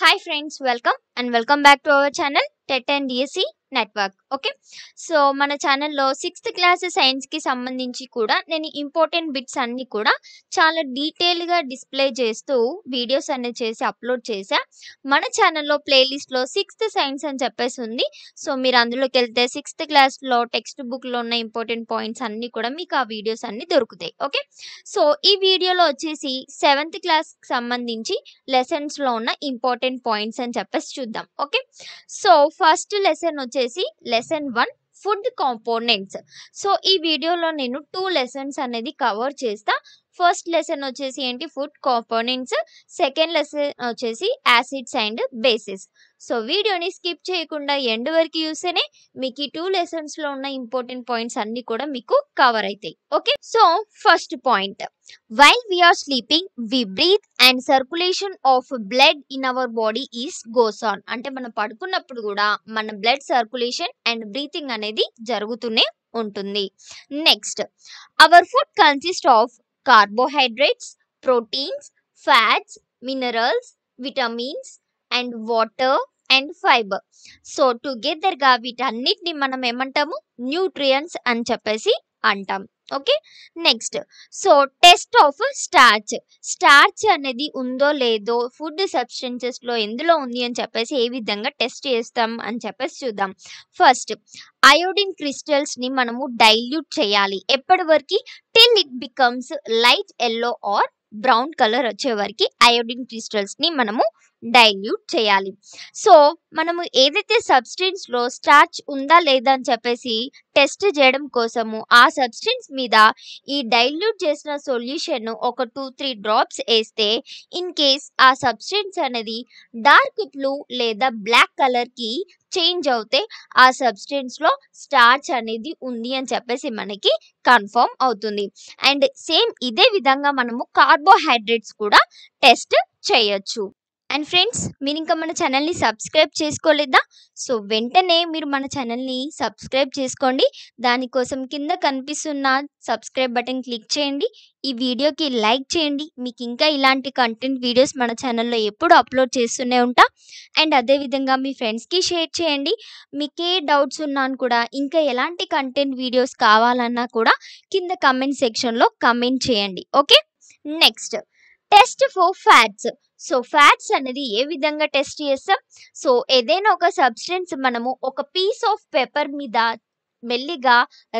Hi friends, welcome back to our channel TET and DSC network. Okay, so మన ఛానల్లో 6th class సైన్స్కి సంబంధించి కూడా నేను ఇంపార్టెంట్ బిట్స్ అన్నీ కూడా చాలా డీటెయిల్గా డిస్ప్లే చేస్తూ వీడియోస్ అనేది చేసి అప్లోడ్ చేశా. మన ఛానల్లో ప్లేలిస్ట్లో 6th సైన్స్ అని చెప్పేసి ఉంది. సో మీరు అందులోకి వెళ్తే 6th క్లాస్లో టెక్స్ట్ బుక్లో ఉన్న ఇంపార్టెంట్ పాయింట్స్ అన్నీ కూడా మీకు ఆ వీడియోస్ అన్నీ దొరుకుతాయి. ఓకే, సో ఈ వీడియోలో వచ్చేసి 7th క్లాస్కి సంబంధించి లెసన్స్లో ఉన్న ఇంపార్టెంట్ పాయింట్స్ అని చెప్పేసి చూద్దాం. ఓకే, సో ఫస్ట్ లెసన్ వచ్చేసి లెసన్ 1 ఫుడ్ కాంపోనెంట్స్. సో ఈ వీడియోలో నేను 2 లెసన్స్ అనేది కవర్ చేస్తా. ఫస్ట్ లెసన్ వచ్చేసి ఏంటి, ఫుడ్ కాంపోనెంట్స్. సెకండ్ లెసన్ వచ్చేసి యాసిడ్స్ అండ్ బేసిస్. సో వీడియోని స్కిప్ చేయకుండా ఎండ్ వరకు చూస్తేనే మీకు ఈ 2 లెసన్స్లో ఉన్న ఇంపార్టెంట్ పాయింట్స్ అన్ని కూడా మీకు కవర్ అవుతాయి. Okay, so first point, while we are sleeping we breathe and circulation of blood in our body is goes on. అంటే మనం పడుకున్నప్పుడు కూడా మన బ్లడ్ సర్క్యులేషన్ అండ్ బ్రీతింగ్ అనేది జరుగుతూనే ఉంటుంది. Next, our food consist of carbohydrates, proteins, fats, minerals, vitamins and water and fibre. So టుగెదర్గా వీటన్నిటిని మనం ఏమంటాము, న్యూట్రియంట్స్ అని చెప్పేసి అంటాం. Okay, next, so test of starch. Starch అనేది ఉందో లేదో ఫుడ్ సబ్స్టెన్సెస్లో ఎందులో ఉంది అని చెప్పేసి ఏ విధంగా టెస్ట్ చేస్తాం అని చెప్పేసి చూద్దాం. ఫస్ట్, అయోడిన్ క్రిస్టల్స్ని మనము డైల్యూట్ చేయాలి. ఎప్పటి వరకు, till it becomes light yellow or brown colour వచ్చే వరకు అయోడిన్ క్రిస్టల్స్ని మనము డైల్యూట్ చేయాలి. సో మనము ఏదైతే సబ్స్టెన్స్లో స్టార్చ్ ఉందా లేదా అని చెప్పేసి టెస్ట్ చేయడం కోసము ఆ సబ్స్టెన్స్ మీద ఈ డైల్యూట్ చేసిన సొల్యూషన్ ఒక 2-3 డ్రాప్స్ వేస్తే ఇన్ కేస్ ఆ సబ్స్టెన్స్ అనేది డార్క్ బ్లూ లేదా బ్లాక్ కలర్కి చేంజ్ అవుతే ఆ సబ్స్టెన్స్లో స్టార్చ్ అనేది ఉంది అని చెప్పేసి మనకి కన్ఫర్మ్ అవుతుంది. అండ్ సేమ్ ఇదే విధంగా మనము కార్బోహైడ్రేట్స్ కూడా టెస్ట్ చేయొచ్చు. అండ్ ఫ్రెండ్స్, మీరు ఇంకా మన ఛానల్ని సబ్స్క్రైబ్ చేసుకోలేదా? సో వెంటనే మీరు మన ఛానల్ని సబ్స్క్రైబ్ చేసుకోండి. దానికోసం కింద కనిపిస్తున్న సబ్స్క్రైబ్ బటన్ క్లిక్ చేయండి. ఈ వీడియోకి లైక్ చేయండి. మీకు ఇంకా ఇలాంటి కంటెంట్ వీడియోస్ మన ఛానల్లో ఎప్పుడు అప్లోడ్ చేస్తూనే ఉంటా. అండ్ అదేవిధంగా మీ ఫ్రెండ్స్కి షేర్ చేయండి. మీకు ఏ డౌట్స్ ఉన్నా కూడా, ఇంకా ఎలాంటి కంటెంట్ వీడియోస్ కావాలన్నా కూడా కింద కమెంట్ సెక్షన్లో కమెంట్ చేయండి. Okay, next, test for fats. So fats అనేది ఏ విధంగా టెస్ట్ చేస్తాం, సో ఏదైనా ఒక సబ్స్టెన్స్ మనము ఒక పీస్ ఆఫ్ పేపర్ మీద మెల్లిగా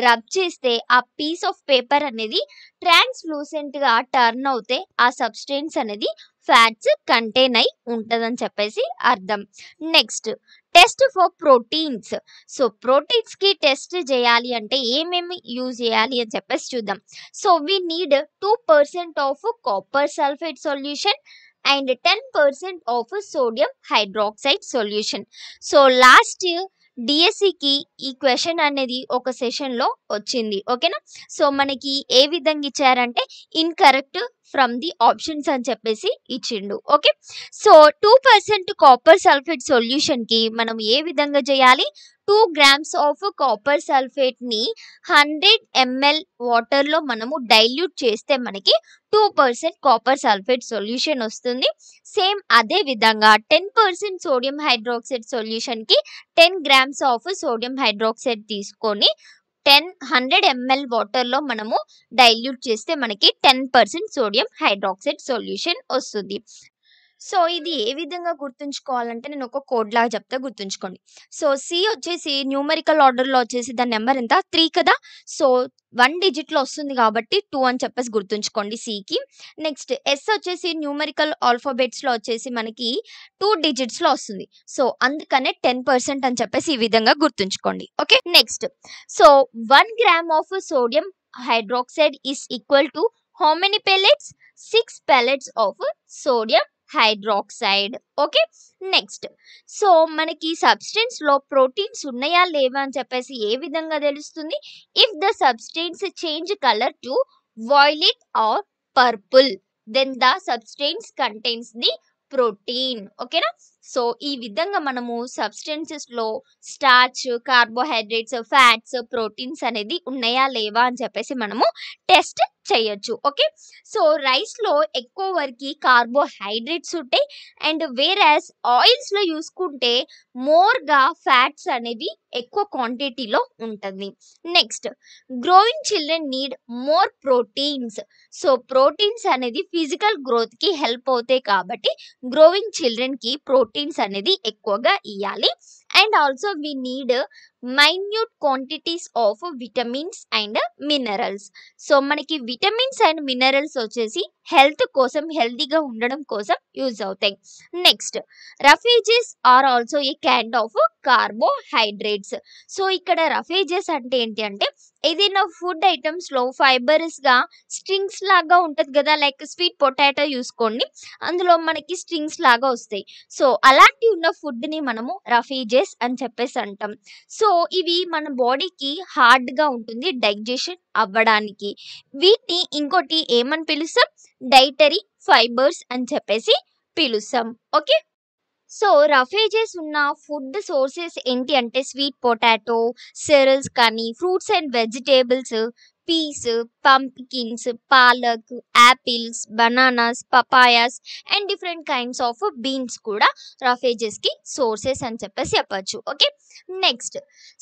రబ్ చేస్తే ఆ పీస్ ఆఫ్ పేపర్ అనేది ట్రాన్స్లూసెంట్గా టర్న్ అవుతే ఆ సబ్స్టెన్స్ అనేది ఫ్యాట్స్ కంటైన్ అయి ఉంటుందని చెప్పేసి అర్థం. Next, test for proteins. So ప్రోటీన్స్కి టెస్ట్ చేయాలి అంటే ఏమేమి యూజ్ చేయాలి అని చెప్పేసి చూద్దాం. So we need 2% of copper sulphate solution and 10% of sodium hydroxide solution. So last డిఎస్సికి ఈ క్వశ్చన్ అనేది ఒక సెషన్లో వచ్చింది. ఓకేనా, సో మనకి ఏ విధంగా ఇచ్చారంటే ఇన్కరెక్ట్ ఫ్రమ్ ది ఆప్షన్స్ అని చెప్పేసి ఇచ్చిండు. ఓకే, సో 2% కాపర్ సల్ఫేట్ సొల్యూషన్కి మనం ఏ విధంగా చేయాలి, 2 grams ఆఫ్ కాపర్ సల్ఫేట్ని 100 ml వాటర్లో మనము డైల్యూట్ చేస్తే మనకి 2% కాపర్ సల్ఫేట్ సొల్యూషన్ వస్తుంది. సేమ్ అదే విధంగా 10% సోడియం హైడ్రాక్సైడ్ సొల్యూషన్కి 10 grams ఆఫ్ సోడియం హైడ్రాక్సైడ్ తీసుకొని 100 ml వాటర్లో మనము డైల్యూట్ చేస్తే మనకి 10% సోడియం హైడ్రాక్సైడ్ సొల్యూషన్ వస్తుంది. సో ఇది ఏ విధంగా గుర్తుంచుకోవాలంటే నేను ఒక కోడ్ లాగా చెప్తా, గుర్తుంచుకోండి. సో సి వచ్చేసి న్యూమరికల్ ఆర్డర్లో వచ్చేసి దాని నెంబర్ ఎంత, 3 కదా. సో 1 డిజిట్లో వస్తుంది కాబట్టి 2 అని చెప్పేసి గుర్తుంచుకోండి సికి. నెక్స్ట్, ఎస్ వచ్చేసి న్యూమరికల్ ఆల్ఫాబెట్స్లో వచ్చేసి మనకి 2 డిజిట్స్లో వస్తుంది. సో అందుకనే 10% అని చెప్పేసి ఈ విధంగా గుర్తుంచుకోండి. Okay, next, so 1 gram of sodium hydroxide is equal to how many pellets, 6 pellets of sodium hydroxide. Okay, next, so మనకి సబ్స్టెన్స్ లో ప్రోటీన్స్ ఉన్నాయా లేవా అని చెప్పేసి ఏ విధంగా తెలుస్తుంది, if the substance change colour to violet or purple then the substance contains the protein. ఓకేనా, సో ఈ విధంగా మనము సబ్స్టెన్సెస్ లో స్టార్చ్, కార్బోహైడ్రేట్స్, ఫ్యాట్స్, ప్రోటీన్స్ అనేది ఉన్నాయా లేవా అని చెప్పేసి మనము టెస్ట్ చేయొచ్చు. ఓకే. సో రైస్‌లో ఎక్కువ వరకి కార్బోహైడ్రేట్స్ ఉంటాయి. అండ్ వేరాస్ ఆయిల్స్‌లో చూసుకుంటే మోర్‌గా ఫ్యాట్స్ అనేవి ఎక్కువ క్వాంటిటీలో ఉంటుంది. Next growing children need more proteins. So proteins అనేది ఫిజికల్ గ్రోత్‌కి హెల్ప్ అవుతాయి కాబట్టి గ్రోయింగ్ చిల్డ్రన్‌కి ప్రోటీన్స్ అనేది ఎక్కువగా ఇయ్యాలి. And also we need minute quantities of vitamins and minerals. So మనకి విటమిన్స్ అండ్ మినరల్స్ వచ్చేసి హెల్త్ కోసం, హెల్తీగా ఉండడం కోసం యూజ్ అవుతాయి. Next roughages are also a kind of carbohydrates. So ఇక్కడ రఫేజెస్ అంటే ఏంటి అంటే ఏదైనా ఫుడ్ ఐటమ్స్లో ఫైబరస్గా స్ట్రింగ్స్ లాగా ఉంటుంది కదా, లైక్ స్వీట్ పొటాటో చూసుకోండి, అందులో మనకి స్ట్రింగ్స్ లాగా వస్తాయి. సో అలాంటి ఉన్న ఫుడ్ని మనము రఫేజెస్ అని చెప్పేసి అంటాం. సో ఇవి మన బాడీకి హార్డ్గా ఉంటుంది డైజెషన్ అవ్వడానికి. వీటిని ఇంకోటి ఏమని పిలుస్తాం, డైటరీ ఫైబర్స్ అని చెప్పేసి పిలుస్తాం. ఓకే. సో రఫేజెస్ ఉన్న ఫుడ్ సోర్సెస్ ఏంటి అంటే స్వీట్ పొటాటో, సెరల్స్ కానీ, fruits and vegetables, peas, pumpkins, palak, apples, bananas, papayas and different kinds of beans కూడా రఫేజెస్కి సోర్సెస్ అని చెప్పేసి చెప్పచ్చు. ఓకే. నెక్స్ట్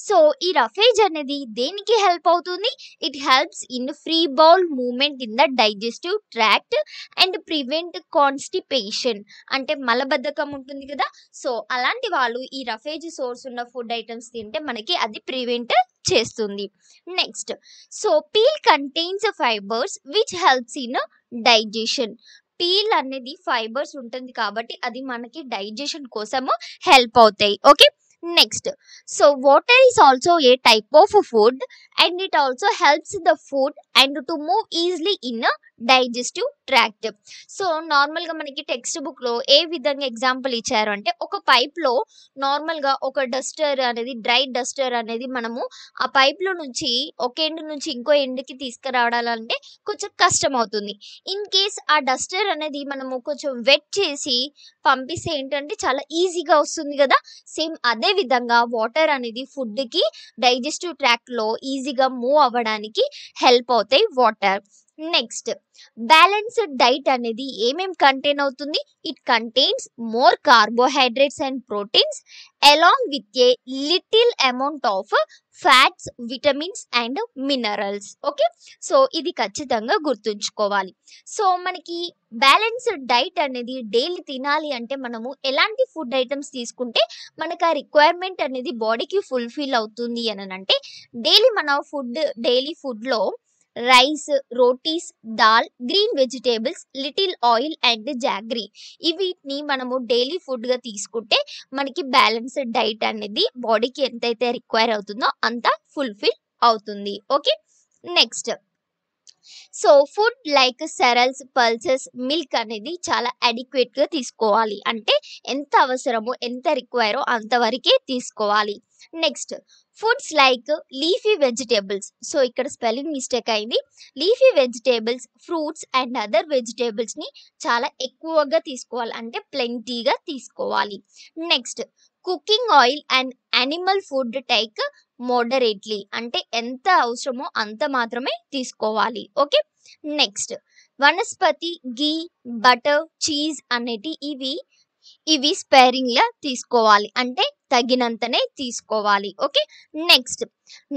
సో ఈ రఫేజ్ అనేది దేనికి హెల్ప్ అవుతుంది, it helps in free bowel movement in the digestive tract and prevent constipation. అంటే మలబద్ధకం ఉంటుంది కదా, సో అలాంటి వాళ్ళు ఈ రఫేజ్ సోర్స్ ఉన్న ఫుడ్ ఐటమ్స్ తింటే మనకి అది ప్రివెంట్ చేస్తుంది. Next so peel contains fibres which helps in digestion. Peel అనేది ఫైబర్స్ ఉంటుంది కాబట్టి అది మనకి డైజెషన్ కోసము హెల్ప్ అవుతాయి. Okay. Next so water is also a type of food and it also helps the food and to move easily in digestive tract. So నార్మల్గా మనకి text బుక్లో ఏ విధంగా ఎగ్జాంపుల్ ఇచ్చారు అంటే ఒక పైప్లో నార్మల్గా ఒక డస్టర్ అనేది, డ్రై డస్టర్ అనేది మనము ఆ పైప్లో నుంచి ఒక ఎండ్ నుంచి ఇంకో ఎండ్కి తీసుకురావడాలంటే కొంచెం కష్టం అవుతుంది. ఇన్ కేస్ ఆ డస్టర్ అనేది మనము కొంచెం వెట్ చేసి పంపిస్తే ఏంటంటే చాలా ఈజీగా వస్తుంది కదా. సేమ్ అదే విధంగా వాటర్ అనేది ఫుడ్కి డైజెస్టివ్ ట్రాక్ట్లో ఈజీగా మూవ్ అవ్వడానికి హెల్ప్ అవుతాయి వాటర్. నెక్స్ట్ బ్యాలెన్స్డ్ డైట్ అనేది ఏమేం కంటైన్ అవుతుంది, it contains more carbohydrates and proteins along with a little amount of fats, vitamins and minerals. Okay. So ఇది ఖచ్చితంగా గుర్తుంచుకోవాలి. సో మనకి బ్యాలెన్స్డ్ డైట్ అనేది డైలీ తినాలి అంటే మనము ఎలాంటి ఫుడ్ ఐటమ్స్ తీసుకుంటే మనకు ఆ రిక్వైర్మెంట్ అనేది బాడీకి ఫుల్ఫిల్ అవుతుంది అని అంటే డైలీ ఫుడ్లో rice, rotis, dal, green vegetables, little oil and jaggery వీటిని మనము డైలీ ఫుడ్గా తీసుకుంటే మనకి బ్యాలెన్స్డ్ డైట్ అనేది బాడీకి ఎంతైతే రిక్వైర్ అవుతుందో అంత ఫుల్ఫిల్ అవుతుంది. Okay. Next so food like cereals, pulses, milk అనేది చాలా అడిక్వేట్గా తీసుకోవాలి. అంటే ఎంత అవసరమో, ఎంత రిక్వైరో అంతవరకే తీసుకోవాలి. Next foods like leafy vegetables. So ఇక్కడ స్పెల్లింగ్ మిస్టేక్ అయింది. Leafy vegetables, fruits and other వెజిటేబుల్స్ని చాలా ఎక్కువగా తీసుకోవాలి, అంటే ప్లెంటీగా తీసుకోవాలి. Next cooking oil and animal food take moderately. అంటే ఎంత అవసరమో అంత మాత్రమే తీసుకోవాలి. Okay. Next vanaspati, ghee, butter, cheese అనేటి ఇవి స్పేరింగ్గా తీసుకోవాలి, అంటే తగినంతనే తీసుకోవాలి. Okay. Next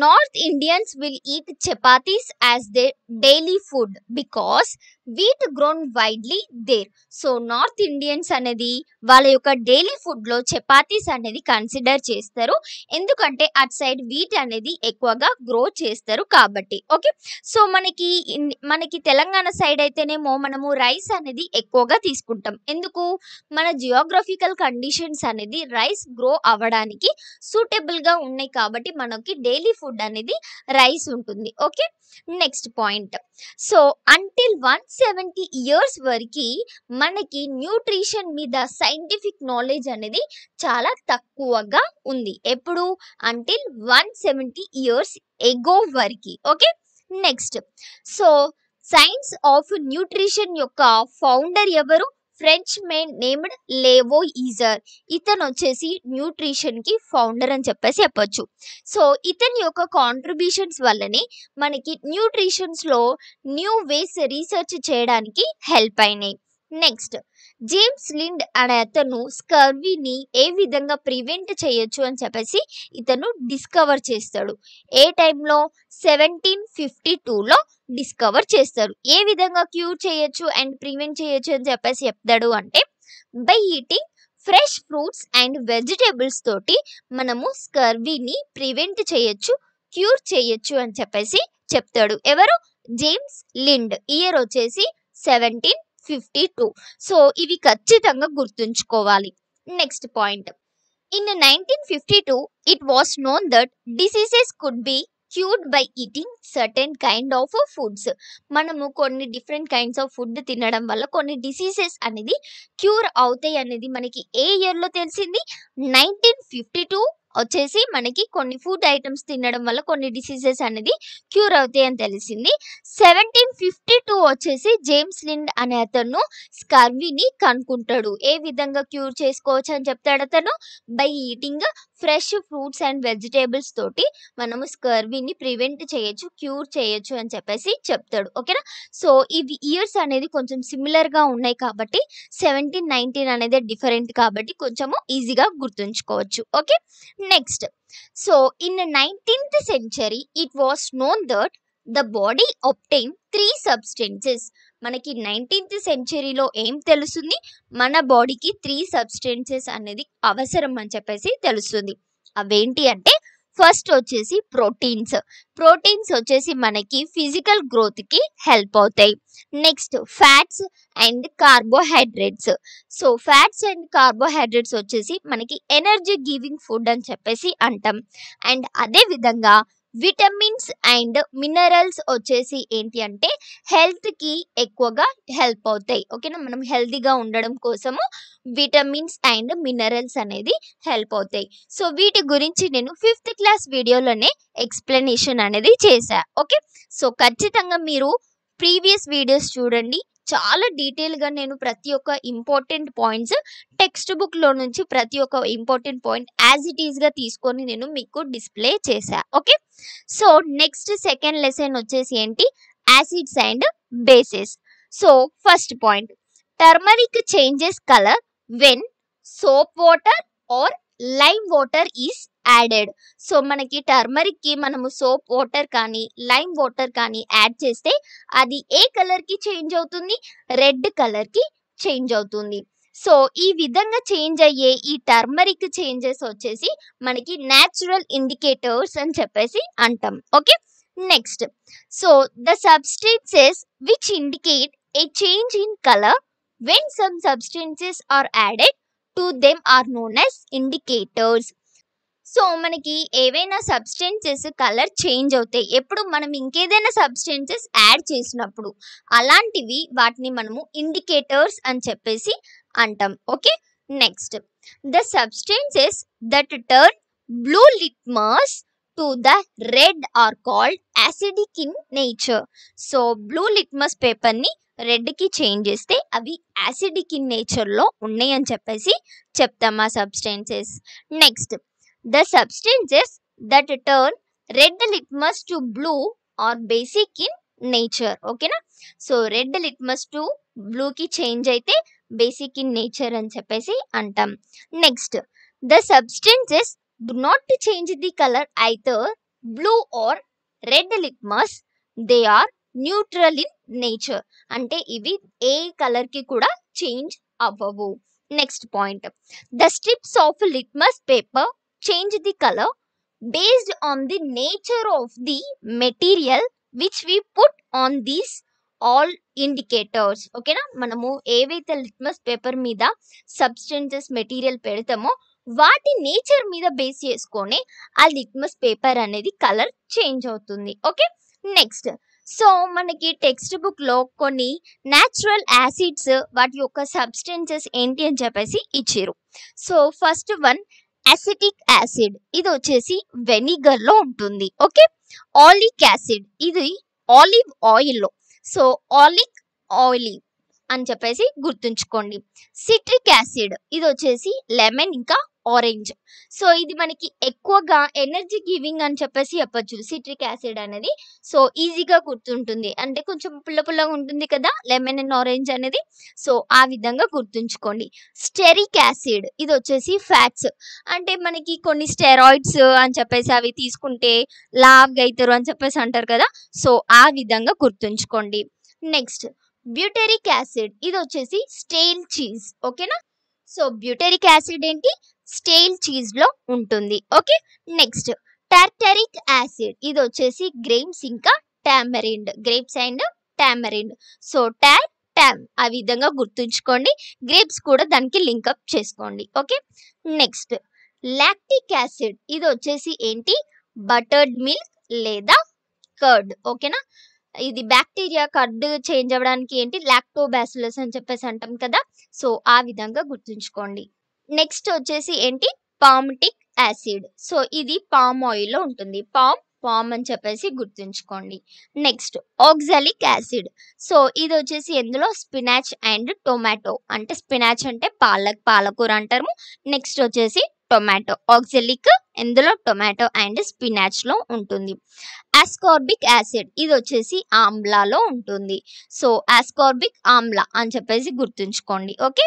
north Indians will eat chapatis as they daily food because wheat grown widely there. So north Indians అనేది వాళ్ళ యొక్క డైలీ ఫుడ్లో చపాతీస్ అనేది కన్సిడర్ చేస్తారు, ఎందుకంటే అటు సైడ్ వీట్ అనేది ఎక్కువగా గ్రో చేస్తారు కాబట్టి. ఓకే. సో మనకి తెలంగాణ సైడ్ అయితేనేమో మనము రైస్ అనేది ఎక్కువగా తీసుకుంటాం. ఎందుకు, మన జియోగ్రఫికల్ కండిషన్స్ అనేది రైస్ గ్రో అవ్వడానికి సూటబుల్గా ఉన్నాయి కాబట్టి మనకి డైలీ ఫుడ్ అనేది రైస్ ఉంటుంది. Okay. Next point so until 170 years వరకు మనకి న్యూట్రిషన్ మీద సైంటిఫిక్ నాలెడ్జ్ అనేది చాలా తక్కువగా ఉంది. ఎప్పుడు, అంటిల్ 170 ఇయర్స్ ఎగో వరకు. Okay. Next so science of nutrition యొక్క ఫౌండర్ ఎవరు, ఫ్రెంచ్ మెన్ నేమ్డ్ లేవో ఈజర్. ఇతను వచ్చేసి న్యూట్రిషన్ కి ఫౌండర్ అని చెప్పొచ్చు. సో ఇతని యొక్క కాంట్రిబ్యూషన్స్ వల్లనే మనకి న్యూట్రిషన్స్ లో న్యూ వేస్ రీసెర్చ్ చేయడానికి హెల్ప్ అయినాయి. నెక్స్ట్, జేమ్స్ లిండ్ అనే అతను స్కర్వీని ఏ విధంగా ప్రివెంట్ చేయొచ్చు అని చెప్పేసి ఇతను డిస్కవర్ చేస్తాడు. ఏ టైంలో? 1752లో డిస్కవర్ చేస్తారు. ఏ విధంగా క్యూర్ చేయొచ్చు అండ్ ప్రివెంట్ చేయొచ్చు అని చెప్పేసి చెప్తాడు అంటే, by eating fresh fruits and vegetables తోటి మనము స్కర్వీని ప్రివెంట్ చేయొచ్చు, క్యూర్ చేయొచ్చు అని చెప్పేసి చెప్తాడు. ఎవరు? James Lind. ఇయర్ వచ్చేసి 1752. సో ఇవి ఖచ్చితంగా గుర్తుంచుకోవాలి. Next point, in 1952 it was known that diseases could be cured by eating certain kind of foods. మనము కొన్ని డిఫరెంట్ కైండ్స్ ఆఫ్ ఫుడ్ తినడం వల్ల కొన్ని డిసీజెస్ అనేది క్యూర్ అవుతాయి అనేది మనకి ఏ ఇయర్ లో తెలిసింది? 1952 వచ్చేసి మనకి కొన్ని ఫుడ్ ఐటమ్స్ తినడం వల్ల కొన్ని డిసీజెస్ అనేది క్యూర్ అవుతాయి అని తెలిసింది. 1752 వచ్చేసి జేమ్స్ లిండ్ అనే అతను స్కర్వీని కనుక్కుంటాడు. ఏ విధంగా క్యూర్ చేసుకోవచ్చు అని చెప్తాడు అతను? By eating fresh fruits and vegetables తోటి మనము స్కర్వీని ప్రివెంట్ చేయొచ్చు, క్యూర్ చేయొచ్చు అని చెప్పేసి చెప్తాడు. ఓకేనా? సో ఇవి ఇయర్స్ అనేది కొంచెం సిమిలర్ గా ఉన్నాయి కాబట్టి 1719 అనేది డిఫరెంట్ కాబట్టి కొంచెము ఈజీగా గుర్తుంచుకోవచ్చు. Okay, next, so in 19th century it was known that the body obtained 3 substances. మనకి 19th centuryలో ఏం తెలుస్తుంది? మన బాడీకి 3 substances అనేది అవసరం అని చెప్పేసి తెలుస్తుంది. అవేంటి అంటే, ఫస్ట్ వచ్చేసి ప్రోటీన్స్ వచ్చేసి మనకి ఫిజికల్ గ్రోత్ కి హెల్ప్ అవుతాయి. Next, fats and carbohydrates. So fats and carbohydrates వచ్చేసి మనకి ఎనర్జీ గివింగ్ ఫుడ్ అని చెప్పేసి అంటాం. అండ్ అదే విధంగా విటమిన్స్ అండ్ మినరల్స్ వచ్చేసి ఏంటి అంటే హెల్త్ కి ఎక్కువగా హెల్ప్ అవుతాయి. ఓకేనా? మనం హెల్తీగా ఉండడం కోసము విటమిన్స్ అండ్ మినరల్స్ అనేది హెల్ప్ అవుతాయి. సో వీటి గురించి నేను 5th క్లాస్ వీడియోలోనే ఎక్స్ప్లెనేషన్ అనేది చేశా. ఓకే, సో ఖచ్చితంగా మీరు ప్రీవియస్ వీడియోస్ చూడండి. చాలా డీటెయిల్గా నేను ప్రతి ఒక్క ఇంపార్టెంట్ పాయింట్స్ టెక్స్ట్ బుక్లో నుంచి ప్రతి ఒక్క ఇంపార్టెంట్ పాయింట్ యాజ్ ఇట్ ఈస్గా తీసుకొని నేను మీకు డిస్ప్లే చేశా. Okay, so next second lesson వచ్చేసి ఏంటి? Acids and bases. So first point, turmeric changes colour when soap water or lime water is added. So మనకి టర్మరిక్ కి మనము సోప్ వాటర్ కానీ లైమ్ వాటర్ కానీ యాడ్ చేస్తే అది ఏ కలర్ కి చేంజ్ అవుతుంది? రెడ్ కలర్ కి చేంజ్ అవుతుంది. సో ఈ విధంగా చేంజ్ అయ్యే ఈ టర్మరిక్ చేంజెస్ వచ్చేసి మనకి న్యాచురల్ ఇండికేటర్స్ అని చెప్పేసి అంటాం. Okay, next, so the substances which indicate a change in colour when some substances are added to them are known as indicators. So మనకి ఏవైనా సబ్స్టెన్సెస్ కలర్ చేంజ్ అవుతాయి ఎప్పుడు మనం ఇంకేదైనా సబ్స్టెన్సెస్ యాడ్ చేసినప్పుడు. అలాంటివి వాటిని మనము ఇండికేటర్స్ అని చెప్పేసి అంటాం. Okay, next, the substances that turn blue litmus to the red or called acidic in nature. So blue litmus పేపర్ని రెడ్ కి చేంజ్ చేస్తే అవి యాసిడిక్ ఇన్ నేచర్లో ఉన్నాయి అని చెప్పేసి చెప్తాం ఆ substances. Next, the substances that turn red litmus to blue are basic in nature. ఓకేనా? So red litmus to blue కి చేంజ్ అయితే బేసిక్ ఇన్ నేచర్ అని చెప్పేసి అంటాం. Next, the substances do not change the colour either blue or red litmus, they are neutral in nature. అంటే ఇవి ఏ colour కి కూడా చేంజ్ అవ్వవు. Next point, the strips of litmus paper change the color based on the nature of the material which we put on these all indicators. ఓకేనా? మనము ఏవైతే litmus paper మీద సబ్స్టెన్సెస్ మెటీరియల్ పెడతామో వాటి నేచర్ మీద బేస్ చేసుకొని ఆ లిట్మస్ పేపర్ అనేది కలర్ చేంజ్ అవుతుంది. ఓకే, నెక్స్ట్, సో మనకి టెక్స్ట్ బుక్ లో కొన్ని న్యాచురల్ యాసిడ్స్ వాటి యొక్క సబ్స్టెన్సెస్ ఏంటి అని చెప్పేసి ఇచ్చారు. So first one acetic acid, ఇది వచ్చేసి వెనిగర్ లో ఉంటుంది. ఓకే, ఆలిక్ యాసిడ్, ఇది ఆలివ్ ఆయిల్ లో. సో ఆలిక్ ఆయిల్ అని చెప్పేసి గుర్తుంచుకోండి. సిట్రిక్ యాసిడ్ ఇది వచ్చేసి లెమన్ ఇంకా ఆరెంజ్. సో ఇది మనకి ఎక్కువగా ఎనర్జీ గివింగ్ అని చెప్పేసి చెప్పొచ్చు సిట్రిక్ యాసిడ్ అనేది. సో ఈజీగా గుర్తుంటుంది. అంటే కొంచెం పుల్ల పుల్లగా ఉంటుంది కదా లెమన్ అండ్ ఆరెంజ్ అనేది. సో ఆ విధంగా గుర్తుంచుకోండి. స్టెరిక్ యాసిడ్ ఇది వచ్చేసి ఫ్యాట్స్. అంటే మనకి కొన్ని స్టెరాయిడ్స్ అని చెప్పేసి అవి తీసుకుంటే లావుగా అవుతారు అని చెప్పేసి అంటారు కదా. సో ఆ విధంగా గుర్తుంచుకోండి. నెక్స్ట్ బ్యూటెరిక్ యాసిడ్ ఇది వచ్చేసి స్టేల్ చీజ్. ఓకేనా. సో బ్యూటెరిక్ యాసిడ్ ఏంటి, స్టేల్ చీజ్ లో ఉంటుంది. ఓకే. నెక్స్ట్ టార్టరిక్ యాసిడ్ ఇది వచ్చేసి గ్రేప్స్ ఇంకా tamarind, grapes and tamarind. So Tom ఆ విధంగా గుర్తుంచుకోండి. గ్రేప్స్ కూడా దానికి లింకప్ చేసుకోండి. ఓకే. నెక్స్ట్ లాక్టిక్ యాసిడ్ ఇది వచ్చేసి ఏంటి, బటర్డ్ మిల్క్ లేదా కర్డ్. ఓకేనా. ఇది బ్యాక్టీరియా కర్డ్ చేంజ్ అవ్వడానికి ఏంటి లాక్టోబాసిల్లస్ అని చెప్పేసి అంటాం కదా. సో ఆ విధంగా గుర్తుంచుకోండి. నెక్స్ట్ వచ్చేసి ఏంటి, పామిటిక్ యాసిడ్. సో ఇది పామ్ ఆయిల్ లో ఉంటుంది. పామ్ అని చెప్పేసి గుర్తుంచుకోండి. Next oxalic acid. సో ఇది వచ్చేసి ఎందులో స్పినాచ్ అండ్ టొమాటో. అంటే స్పినాచ్ అంటే పాలకూర అంటారు. నెక్స్ట్ వచ్చేసి టొమాటో, ఆక్సాలిక్ ఎందులో టొమాటో అండ్ స్పినాచ్ లో ఉంటుంది. ఆస్కార్బిక్ యాసిడ్ ఇది వచ్చేసి ఆమ్లాలో ఉంటుంది. సో ఆస్కార్బిక్ ఆమ్లా అని చెప్పేసి గుర్తుంచుకోండి. ఓకే.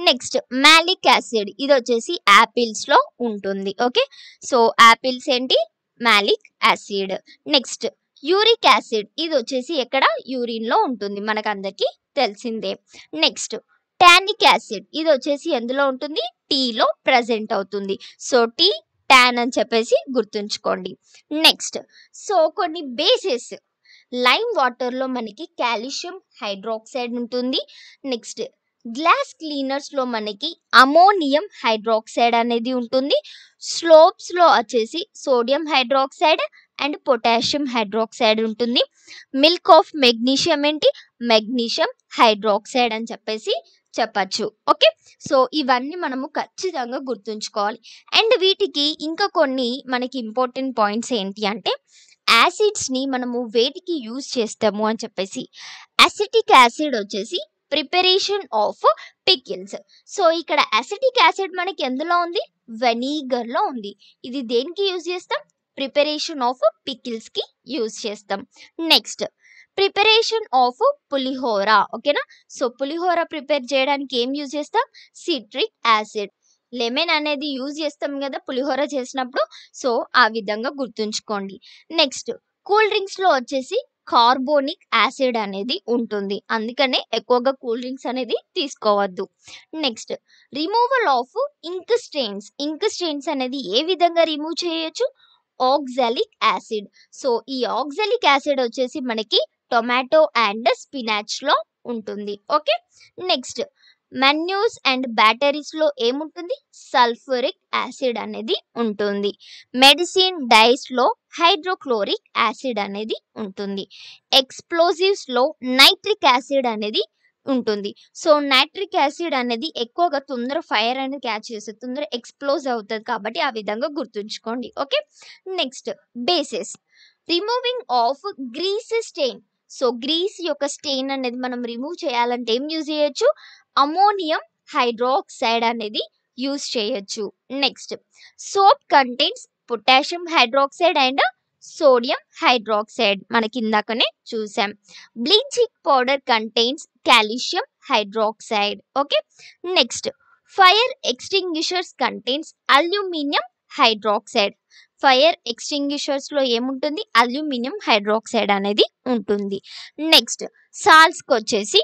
నెక్స్ట్ మాలిక్ యాసిడ్ ఇది వచ్చేసి యాపిల్స్ లో ఉంటుంది. ఓకే. సో యాపిల్స్ ఏంటి, malic acid. Next uric acid ఇది వచ్చేసి ఎక్కడ, యూరిన్ లో ఉంటుంది, మనకందరికి తెలిసిందే. నెక్స్ట్ టానిక్ యాసిడ్ ఇది వచ్చేసి ఎందులో ఉంటుంది, టీలో ప్రజెంట్ అవుతుంది. సో టీ టాన్ అని చెప్పేసి గుర్తుంచుకోండి. నెక్స్ట్ సో కొన్ని బేసెస్, లైమ్ వాటర్ లో మనకి కాల్షియం హైడ్రాక్సైడ్ ఉంటుంది. నెక్స్ట్ గ్లాస్ క్లీనర్స్ లో మనకి అమోనియం హైడ్రాక్సైడ్ అనేది ఉంటుంది. స్లోప్స్ లో వచ్చేసి sodium hydroxide and potassium hydroxide ఉంటుంది. మిల్క్ ఆఫ్ మెగ్నీషియం ఏంటి, మెగ్నీషియం హైడ్రాక్సైడ్ అని చెప్పేసి చెప్పచ్చు. ఓకే. సో ఇవన్నీ మనము ఖచ్చితంగా గుర్తుంచుకోవాలి. అండ్ వీటికి ఇంకా కొన్ని మనకి ఇంపార్టెంట్ పాయింట్స్ ఏంటి అంటే, యాసిడ్స్ ని మనము వేటికి యూజ్ చేస్తాము అని చెప్పేసి. అసిటిక్ యాసిడ్ వచ్చేసి ప్రిపరేషన్ ఆఫ్ పికిల్స్. సో ఇక్కడ అసిటిక్ యాసిడ్ మనకి ఎందులో ఉంది, వెనిగర్ లో ఉంది. ఇది దేనికి యూజ్ చేస్తాం, ప్రిపరేషన్ ఆఫ్ పికిల్స్ కి యూజ్ చేస్తాం. నెక్స్ట్ ప్రిపరేషన్ ఆఫ్ పులిహోర. ఓకేనా. సో పులిహోర ప్రిపేర్ చేయడానికి ఏం యూజ్ చేస్తాం, సిట్రిక్ యాసిడ్. లెమన్ అనేది యూజ్ చేస్తాం కదా పులిహోర చేసినప్పుడు. సో ఆ విధంగా గుర్తుంచుకోండి. నెక్స్ట్ కూల్ డ్రింక్స్ లో వచ్చేసి కార్బోనిక్ యాసిడ్ అనేది ఉంటుంది. అందుకనే ఎక్కువగా కూల్ డ్రింక్స్ అనేది తీసుకోవద్దు. Next removal of ink stains అనేది ఏ విధంగా రిమూవ్ చేయొచ్చు, ఆక్సాలిక్ యాసిడ్. సో ఈ ఆక్సాలిక్ యాసిడ్ వచ్చేసి మనకి టొమాటో అండ్ స్పినాచ్ లో ఉంటుంది. Okay. Next manures and batteries లో ఏముంటుంది, సల్ఫ్యూరిక్ యాసిడ్ అనేది ఉంటుంది. మెడిసిన్ డైస్ లో హైడ్రోక్లోరిక్ యాసిడ్ అనేది ఉంటుంది. ఎక్స్ప్లోజివ్స్ లో నైట్రిక్ యాసిడ్ అనేది ఉంటుంది. సో నైట్రిక్ యాసిడ్ అనేది ఎక్కువగా తొందర ఫైర్ అనేది క్యాచ్ చేస్తుంది, తొందర ఎక్స్ప్లోజ్ అవుతుంది, కాబట్టి ఆ విధంగా గుర్తుంచుకోండి. Okay. Next bases, removing of grease stain. So grease యొక్క స్టెయిన్ అనేది మనం రిమూవ్ చేయాలంటే ఏం యూజ్ చేయొచ్చు, అమోనియం హైడ్రాక్సైడ్ అనేది యూజ్ చేయొచ్చు. Next soap contains potassium hydroxide and sodium hydroxide, మనకి ఇందాకనే చూసాం. Bleaching powder contains calcium hydroxide. Okay. Next fire extinguishers contains aluminium hydroxide. Fire extinguishers లో ఏముంటుంది, అల్యూమినియం హైడ్రాక్సైడ్ అనేది ఉంటుంది. నెక్స్ట్ సాల్ట్స్ కి వచ్చేసి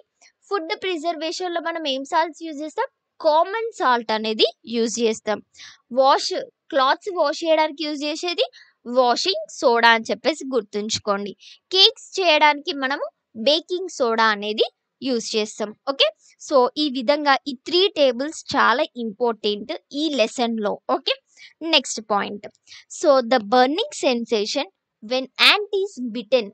ఫుడ్ ప్రిజర్వేషన్ లో మనం ఏం సాల్ట్స్ యూజ్ చేస్తాం, కామన్ సాల్ట్ అనేది యూజ్ చేస్తాం. క్లాత్స్ వాష్ చేయడానికి యూజ్ చేసేది వాషింగ్ సోడా అని చెప్పేసి గుర్తుంచుకోండి. కేక్స్ చేయడానికి మనము బేకింగ్ సోడా అనేది యూజ్ చేస్తాం. ఓకే. సో ఈ విధంగా ఈ 3 టేబుల్స్ చాలా ఇంపార్టెంట్ ఈ లెసన్ లో. Okay. Next point, so the burning sensation when ant is bitten.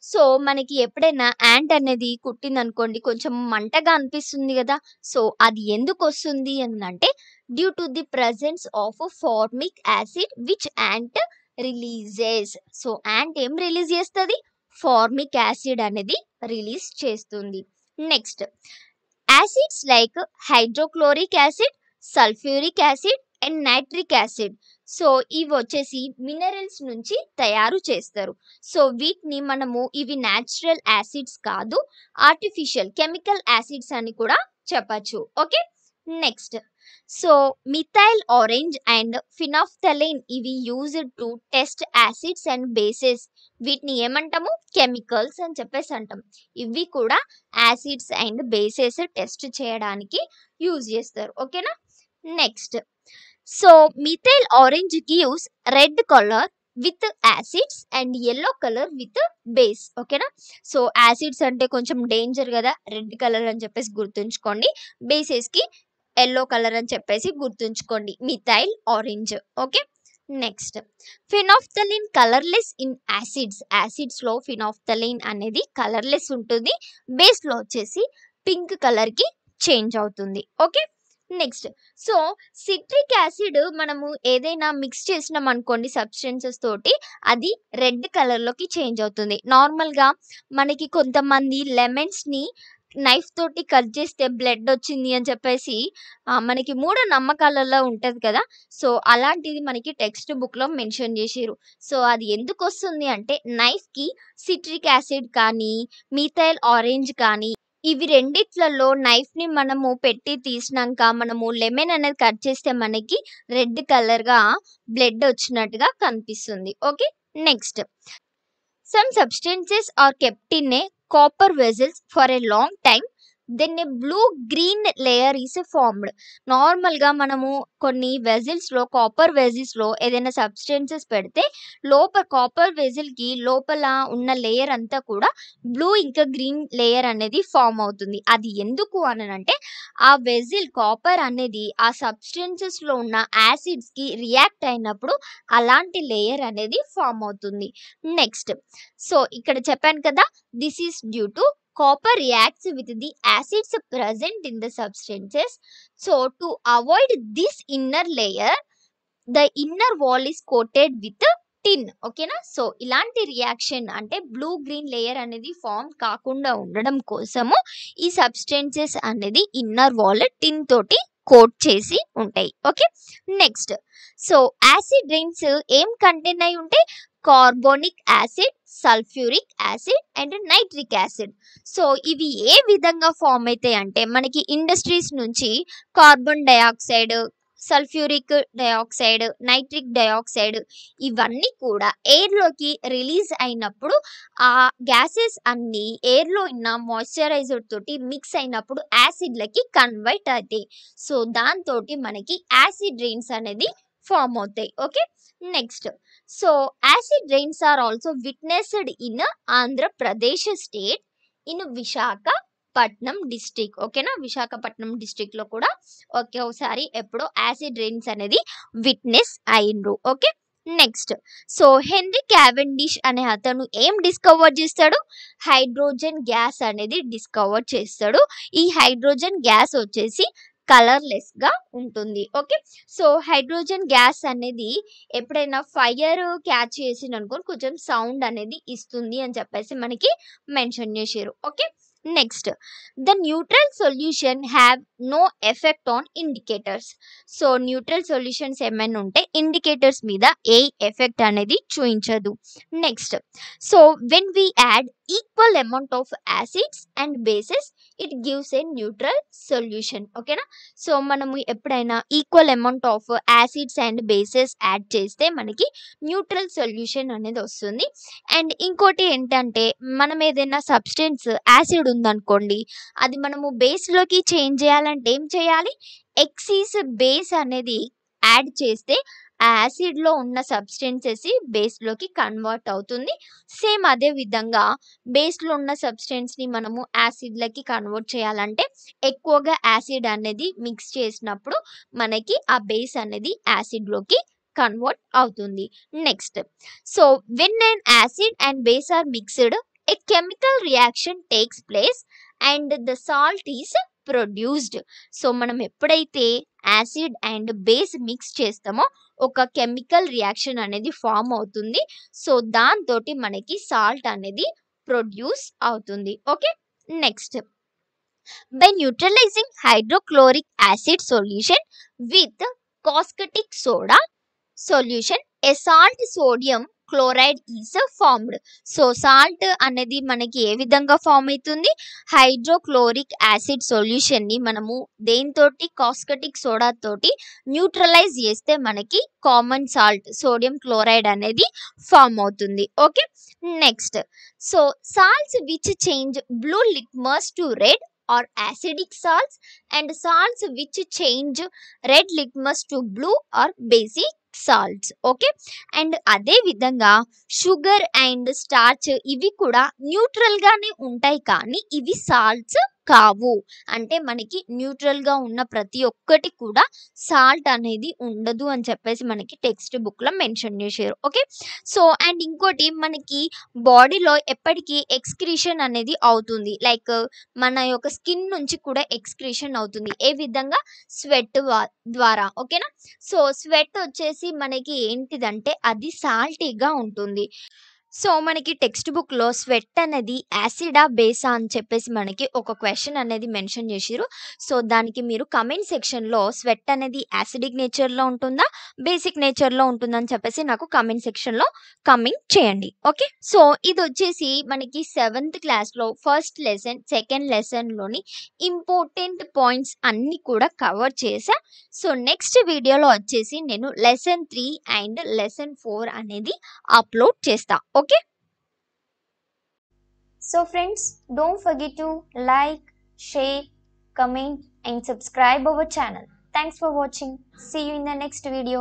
So మనకి ఎప్పుడైనా యాంట్ అనేది కుట్టింది అనుకోండి, కొంచెం మంటగా అనిపిస్తుంది కదా. సో అది ఎందుకు వస్తుంది అంటే, due to the presence of formic acid which ant releases. So ant ఏం రిలీజ్ చేస్తుంది, ఫార్మిక్ యాసిడ్ అనేది రిలీజ్ చేస్తుంది. Next acids like hydrochloric acid, sulphuric acid and nitric acid. So ఇవి వచ్చేసి మినరల్స్ నుంచి తయారు చేస్తారు. సో వీటిని మనము ఇవి న్యాచురల్ యాసిడ్స్ కాదు, ఆర్టిఫిషియల్ కెమికల్ యాసిడ్స్ అని కూడా చెప్పచ్చు. Okay, next so methyl orange and phenolphthalein ఇవి used to test acids and bases. వీటిని ఏమంటాము? కెమికల్స్ అని చెప్పేసి అంటాం. ఇవి కూడా యాసిడ్స్ అండ్ బేసెస్ టెస్ట్ చేయడానికి యూజ్ చేస్తారు. ఓకేనా, next so methyl orange gives red colour with acids and yellow colour with base. ఓకేనా, సో యాసిడ్స్ అంటే కొంచెం డేంజర్ కదా, రెడ్ కలర్ అని చెప్పేసి గుర్తుంచుకోండి. బేసెస్ కి yellow కలర్ అని చెప్పేసి గుర్తుంచుకోండి, methyl orange. Okay, next phenolphthalein colourless in acids. Acids లో ఫినాఫ్థలిన్ అనేది కలర్లెస్ ఉంటుంది, బేస్ లో వచ్చేసి పింక్ కలర్ కి చేంజ్ అవుతుంది. Okay, next so citric acid మనము ఏదైనా మిక్స్ చేసినాం అనుకోండి సబ్స్టెన్సెస్ తోటి, అది రెడ్ కలర్ లోకి చేంజ్ అవుతుంది. నార్మల్ గా మనకి కొంతమంది లెమన్స్ ని నైఫ్ తోటి కట్ చేస్తే బ్లడ్ వచ్చింది అని చెప్పేసి మనకి మూఢ నమ్మకాలలో ఉంటది కదా. సో అలాంటిది మనకి టెక్స్ట్ బుక్ లో మెన్షన్ చేసిరు. సో అది ఎందుకు వస్తుంది అంటే నైఫ్ కి సిట్రిక్ యాసిడ్ కానీ మిథైల్ ఆరెంజ్ కానీ ఇవి రెండిట్లలో నైఫ్ ని మనము పెట్టి తీసినాక మనము లెమన్ అనేది కట్ చేస్తే మనకి రెడ్ కలర్ గా బ్లడ్ వచ్చినట్టుగా కనిపిస్తుంది. Okay, next some substances are kept in a copper vessels for a long time, then a blue green layer is formed. Normal గా మనము కొన్ని వెజిల్స్ లో కాపర్ వెజిల్స్ లో ఏదైనా సబ్స్టెన్సెస్ పెడితే లోపల కాపర్ వెజిల్ కి లోపల ఉన్న లేయర్ అంతా కూడా బ్లూ ఇంకా గ్రీన్ లేయర్ అనేది ఫామ్ అవుతుంది. అది ఎందుకు అనంటే ఆ వెజిల్ కాపర్ అనేది ఆ సబ్స్టెన్సెస్ లో ఉన్న యాసిడ్స్ కి రియాక్ట్ అయినప్పుడు అలాంటి లేయర్ అనేది ఫామ్ అవుతుంది. నెక్స్ట్ సో ఇక్కడ చెప్పాను కదా, this is due to copper reacts with the acids present in the substances. So to avoid this inner layer, the inner wall is coated with tin. ఓకేనా, so ఇలాంటి reaction అంటే blue green layer అనేది form కాకుండా ఉండడం కోసము ఈ substances అనేది inner wall టిన్ తోటి కోట్ చేసి ఉంటాయి. Okay, next so acid rains ఏం కంటైన్ అయి ఉంటే carbonic acid, sulphuric acid and nitric acid. So ఇవి ఏ విధంగా ఫామ్ అవుతాయి అంటే మనకి ఇండస్ట్రీస్ నుంచి carbon dioxide, sulphuric dioxide, nitric dioxide ఇవన్నీ కూడా ఎయిర్ లోకి రిలీజ్ అయినప్పుడు ఆ గ్యాసెస్ అన్ని ఎయిర్ లో ఉన్న మాయిశ్చరైజర్ తోటి మిక్స్ అయినప్పుడు యాసిడ్లకి కన్వర్ట్ అవుతాయి. సో దాంతో మనకి యాసిడ్ రెయిన్స్ అనేది ఫామ్ అవుతాయి. Okay, next so acid rains are also witnessed in Andhra Pradesh state in Visakhapatnam district. Okay, Visakhapatnam district లో కూడా ఒకసారి ఎప్పుడో యాసిడ్ రెయిన్స్ అనేది విట్నెస్ అయినరు. Okay, next so Henry Cavendish అనే అతను ఏం డిస్కవర్ చేస్తాడు? హైడ్రోజన్ గ్యాస్ అనేది డిస్కవర్ చేస్తాడు. ఈ హైడ్రోజన్ గ్యాస్ వచ్చేసి కలర్లెస్ గా ఉంటుంది. ఓకే, సో హైడ్రోజన్ గ్యాస్ అనేది ఎప్పుడైనా ఫైర్ క్యాచ్ చేసిన అనుకోని కొంచెం సౌండ్ అనేది ఇస్తుంది అని చెప్పేసి మనకి మెన్షన్ చేశారు. Okay, next the neutral solution have no effect on indicators. So neutral solutions ఏమైనా ఉంటే ఇండికేటర్స్ మీద ఏ ఎఫెక్ట్ అనేది చూపించదు. Next so when we add equal amount of acids and bases it gives a neutral solution. ఓకేనా, so మనము ఎప్పుడైనా equal amount of acids and bases add చేస్తే మనకి న్యూట్రల్ సొల్యూషన్ అనేది వస్తుంది. అండ్ ఇంకోటి ఏంటంటే మనం ఏదైనా సబ్స్టెన్స్ యాసిడ్ ఉందనుకోండి, అది మనము బేస్ లోకి చేంజ్ చేయాలంటే ఏం చేయాలి? ఎక్సీస్ బేస్ అనేది యాడ్ చేస్తే ఆ యాసిడ్ లో ఉన్న సబ్స్టెన్సెస్ బేస్ లోకి కన్వర్ట్ అవుతుంది. సేమ్ అదే విధంగా బేస్ లో ఉన్న సబ్స్టెన్స్ ని మనము యాసిడ్ లకి కన్వర్ట్ చేయాలంటే ఎక్కువగా యాసిడ్ అనేది మిక్స్ చేసినప్పుడు మనకి ఆ బేస్ అనేది యాసిడ్ లోకి కన్వర్ట్ అవుతుంది. Next so when an acid and base are mixed, a chemical reaction takes place and the salt is produced. So మనం ఎప్పుడైతే యాసిడ్ అండ్ బేస్ మిక్స్ చేస్తామో ఒక కెమికల్ రియాక్షన్ అనేది ఫామ్ అవుతుంది. సో దాంతోటి మనకి సాల్ట్ అనేది ప్రొడ్యూస్ అవుతుంది. Okay, next By neutralizing hydrochloric acid solution with caustic soda solution, a salt sodium chloride is formed. So salt అనేది మనకి ఏ విధంగా ఫామ్ అవుతుంది? హైడ్రోక్లోరిక్ యాసిడ్ సొల్యూషన్ ని మనము దేనితోటి కాస్కటిక్ సోడా తోటి న్యూట్రలైజ్ చేస్తే మనకి కామన్ సాల్ట్ సోడియం క్లోరైడ్ అనేది ఫామ్ అవుతుంది. Okay, next so salts which change blue litmus to red or acidic salts and salts which change red litmus to blue or basic salts. Okay, and అదే విధంగా sugar and starch ఇవి కూడా neutral గానే ఉంటాయి, కానీ ఇవి salts కావు. అంటే మనకి న్యూట్రల్ గా ఉన్న ప్రతి ఒక్కటి కూడా సాల్ట్ అనేది ఉండదు అని చెప్పేసి మనకి టెక్స్ట్ బుక్ లో మెన్షన్ చేశారు. ఓకే, సో అండ్ ఇంకోటి మనకి బాడీలో ఎప్పటికీ ఎక్స్క్రీషన్ అనేది అవుతుంది, లైక్ మన యొక్క స్కిన్ నుంచి కూడా ఎక్స్క్రీషన్ అవుతుంది. ఏ విధంగా? స్వెట్ ద్వారా. ఓకేనా, సో స్వెట్ వచ్చేసి మనకి ఏంటిదంటే అది సాల్టీగా ఉంటుంది. సో మనకి టెక్స్ట్ బుక్ లో స్వెట్ అనేది యాసిడా బేసా అని చెప్పేసి మనకి ఒక క్వశ్చన్ అనేది మెన్షన్ చేసిరు. సో దానికి మీరు కమెంట్ సెక్షన్ లో స్వెట్ అనేది యాసిడిక్ నేచర్ లో ఉంటుందా, బేసిక్ నేచర్ లో ఉంటుందా అని చెప్పేసి నాకు కమెంట్ సెక్షన్ లో కమెంట్ చేయండి. ఓకే, సో ఇది వచ్చేసి మనకి 7th క్లాస్ లో ఫస్ట్ లెసన్ సెకండ్ లెసన్ లోని ఇంపార్టెంట్ పాయింట్స్ అన్ని కూడా కవర్ చేసా. సో నెక్స్ట్ వీడియోలో వచ్చేసి నేను లెసన్ 3 అండ్ లెసన్ 4 అనేది అప్లోడ్ చేస్తా. Okay, so friends, don't forget to like, share, comment and subscribe our channel. Thanks for watching. See you in the next video.